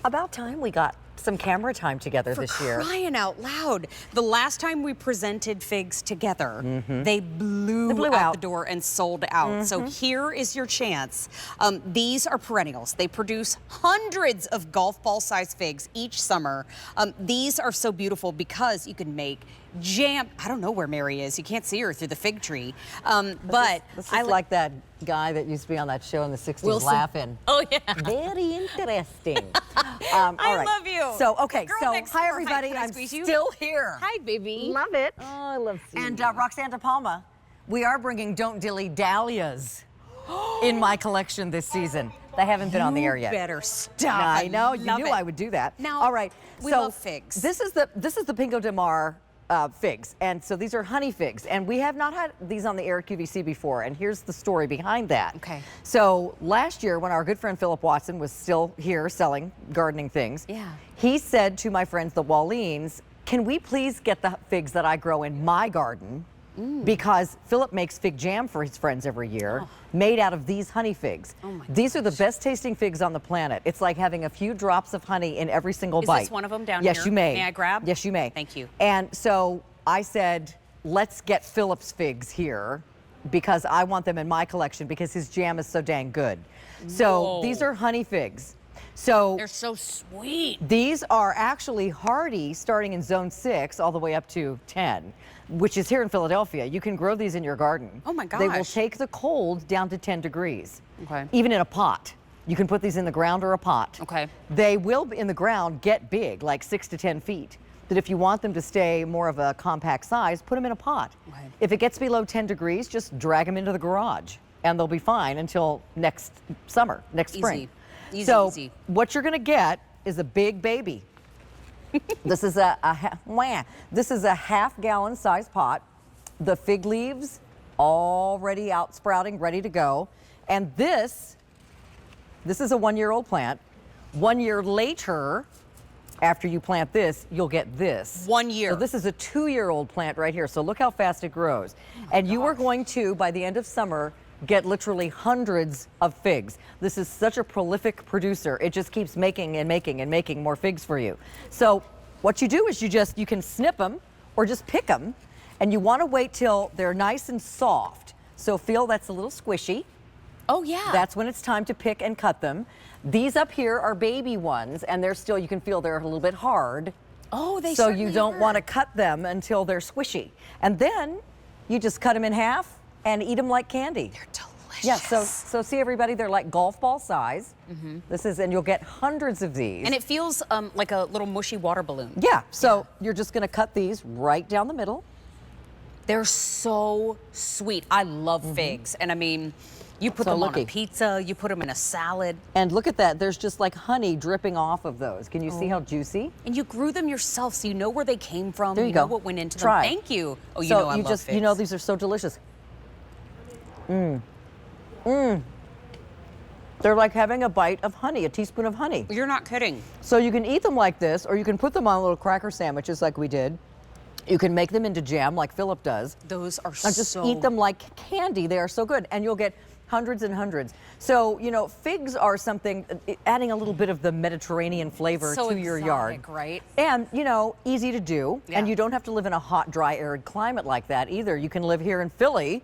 About time we got some camera time together this year. Crying out loud. The last time we presented figs together, they blew out the door and sold out. So here is your chance. These are perennials. They produce hundreds of golf ball sized figs each summer. These are so beautiful because you can make jam. I don't know where Mary is. You can't see her through the fig tree. But this is like that guy that used to be on that show in the 60s, Wilson. Laughing. Oh, yeah. Very interesting. I love you. So, okay, Girl so next hi door. everybody. Hi, I'm squeeze you? still here. Hi, baby. Love it. Oh, I love seeing And you. Roxanne De Palma, we are bringing Don't Dilly Dahlias in my collection this season. They haven't been on the air yet. Better stop. I know. You love knew it. I would do that. Now, all right. we so love figs. This is the Pingo de Mel figs, and so these are honey figs, and we have not had these on the air at QVC before, and here's the story behind that. Okay. So last year, when our good friend Philip Watson was still here selling gardening things, he said to my friends, the Wallines, can we please get the figs that I grow in my garden? Because Philip makes fig jam for his friends every year, made out of these honey figs. These are the best tasting figs on the planet. It's like having a few drops of honey in every single bite. Is this one of them down here? Yes, you may. May I grab? Yes, you may. Thank you. And so I said, let's get Philip's figs here because I want them in my collection because his jam is so dang good. So these are honey figs. So they're so sweet. These are actually hardy starting in zone 6 all the way up to 10, which is here in Philadelphia. You can grow these in your garden. Oh my gosh. They will take the cold down to 10 degrees. Okay. Even in a pot. You can put these in the ground or a pot. Okay. They will, in the ground, get big, like 6 to 10 feet. That if you want them to stay more of a compact size, put them in a pot. Okay. If it gets below 10 degrees, just drag them into the garage and they'll be fine until next summer, next spring. Easy, so easy. what you're gonna get is a big baby. This is a half-gallon size pot. The fig leaves already out sprouting, ready to go. And this is a 1-year-old plant. 1 year later, after you plant this, you'll get this. 1 year. So this is a 2-year-old plant right here. So look how fast it grows. And you are going to, by the end of summer, get literally hundreds of figs. This is such a prolific producer. It just keeps making and making and making more figs for you. So what you do is you can snip them or just pick them, and you want to wait till they're nice and soft. So feel that's a little squishy. Oh yeah. That's when it's time to pick and cut them. These up here are baby ones, and they're still, you can feel they're a little bit hard. Oh, they So certainly you don't are. want to cut them until they're squishy. And then you just cut them in half and eat them like candy. They're delicious. Yeah, so see everybody, they're like golf ball size. This is, and you'll get hundreds of these. And it feels like a little mushy water balloon. Yeah, so you're just gonna cut these right down the middle. They're so sweet. I love figs. And I mean, you put them on a pizza, you put them in a salad. And look at that, there's just like honey dripping off of those. Can you see how juicy? And you grew them yourself, so you know where they came from. There you know go. what went into Try. them. Thank you. Oh, you So know I love figs. you know these are so delicious. They're like having a bite of honey, a teaspoon of honey. You're not kidding. So you can eat them like this, or you can put them on little cracker sandwiches like we did. You can make them into jam like Philip does. Those are And just eat them like candy. They are so good, and you'll get hundreds and hundreds. So, you know, figs are something, adding a little bit of the Mediterranean flavor so to your yard. right? And, you know, easy to do. Yeah. And you don't have to live in a hot, dry, arid climate like that either. You can live here in Philly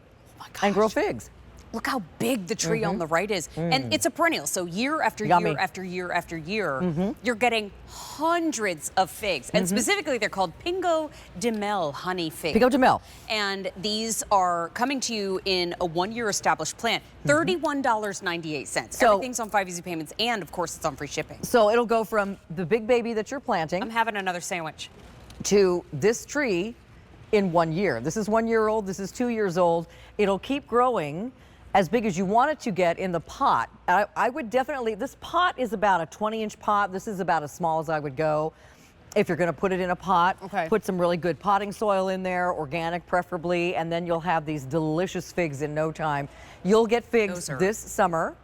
and grow figs. Look how big the tree on the right is. And it's a perennial, so year after Yummy. year after year after year, you're getting hundreds of figs. And specifically, they're called Pingo de Mel honey figs. Pingo de Mel. And these are coming to you in a 1-year established plant, $31.98. So- Everything's on 5 easy payments, and of course, it's on free shipping. So it'll go from the big baby that you're planting I'm having another sandwich. to this tree in 1 year. This is 1 year old, this is 2 years old. It'll keep growing as big as you want it to get in the pot. I would definitely, this pot is about a 20-inch pot. This is about as small as I would go. If you're gonna put it in a pot, put some really good potting soil in there, organic preferably, and then you'll have these delicious figs in no time. You'll get figs this summer.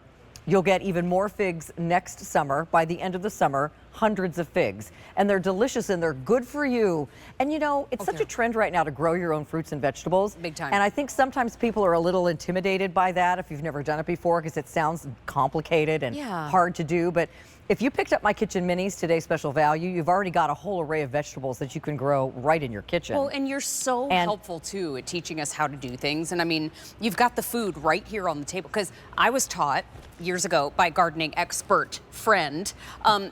You'll get even more figs next summer. By the end of the summer, hundreds of figs. And they're delicious and they're good for you. And you know, it's such a trend right now to grow your own fruits and vegetables. Big time. And I think sometimes people are a little intimidated by that if you've never done it before because it sounds complicated and hard to do. But If you picked up my Kitchen Minis, today's special value, you've already got a whole array of vegetables that you can grow right in your kitchen. Well, and you're so helpful too at teaching us how to do things. And I mean, you've got the food right here on the table, because I was taught years ago by a gardening expert friend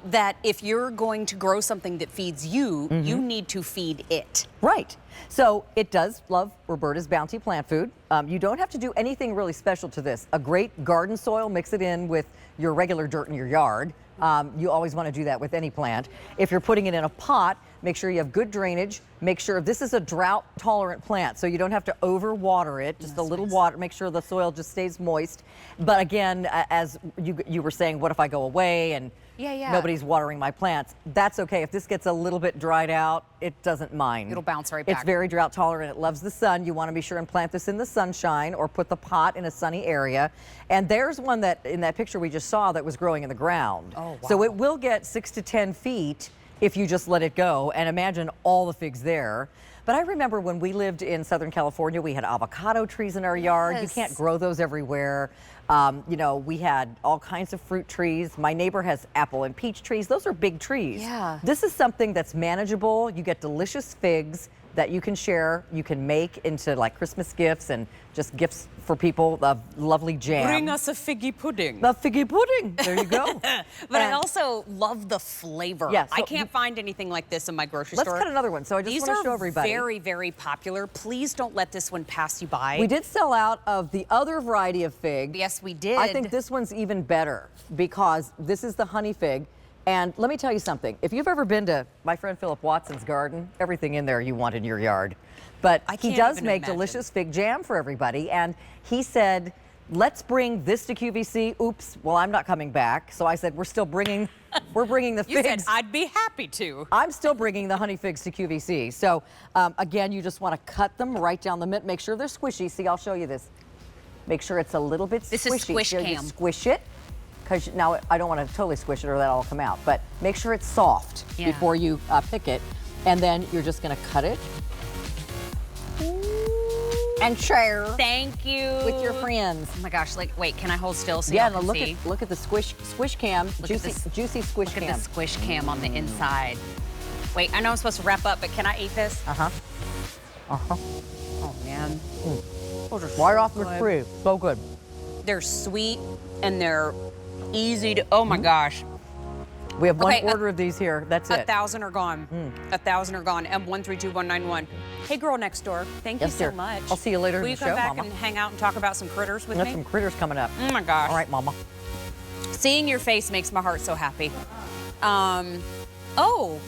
that if you're going to grow something that feeds you, you need to feed it. Right. So it does love Roberta's Bounty plant food. You don't have to do anything really special to this. A great garden soil, mix it in with your regular dirt in your yard. You always want to do that with any plant. If you're putting it in a pot, make sure you have good drainage. Make sure this is a drought-tolerant plant, so you don't have to overwater it. Just a little water. Make sure the soil just stays moist. But again, as you were saying, what if I go away and nobody's watering my plants? That's okay. If this gets a little bit dried out, it doesn't mind. It'll bounce right back. It's very drought-tolerant. It loves the sun. You want to be sure and plant this in the sunshine or put the pot in a sunny area. And there's one that in that picture we just saw that was growing in the ground. Oh, wow. So it will get 6 to 10 feet if you just let it go, and imagine all the figs there. But I remember when we lived in Southern California, we had avocado trees in our yard. You can't grow those everywhere. You know, we had all kinds of fruit trees. My neighbor has apple and peach trees. Those are big trees. Yeah. This is something that's manageable. You get delicious figs that you can share, you can make into like Christmas gifts and just gifts for people, of lovely jam. Bring us a figgy pudding. The figgy pudding, there you go. But I also love the flavor. Yeah, so I can't find anything like this in my grocery store. Let's cut another one, so I just want to show everybody. These are very, very popular. Please don't let this one pass you by. We did sell out of the other variety of fig. Yes, we did. I think this one's even better because this is the honey fig. And let me tell you something. If you've ever been to my friend Philip Watson's garden, everything in there you want in your yard. But he does make delicious fig jam for everybody. And he said, let's bring this to QVC. Oops, well, I'm not coming back. So I said, we're bringing the figs. You said, I'd be happy to. I'm still bringing the honey figs to QVC. So again, you just want to cut them right down the middle. Make sure they're squishy. See, I'll show you this. Make sure it's a little bit squishy. This is squish so cam. you squish it. Because now I don't want to totally squish it or that'll come out, but make sure it's soft before you pick it. And then you're just going to cut it and share. Thank you. With your friends. Oh my gosh, like, wait, can I hold still so yeah, y'all can see? Look at the squish cam, juicy squish cam. Look at the squish cam on the inside. Wait, I know I'm supposed to wrap up, but can I eat this? Uh-huh. Oh man. Right off the tree, so good. They're sweet and they're easy to, oh my gosh. We have one order of these here, that's it. 1,000 are gone. 1,000 are gone. M132191. Hey, girl next door. Thank you so much. I'll see you later in the show, Will you come back Mama? and hang out and talk about some critters with We me? have some critters coming up. Oh my gosh. All right, Mama. Seeing your face makes my heart so happy. Oh,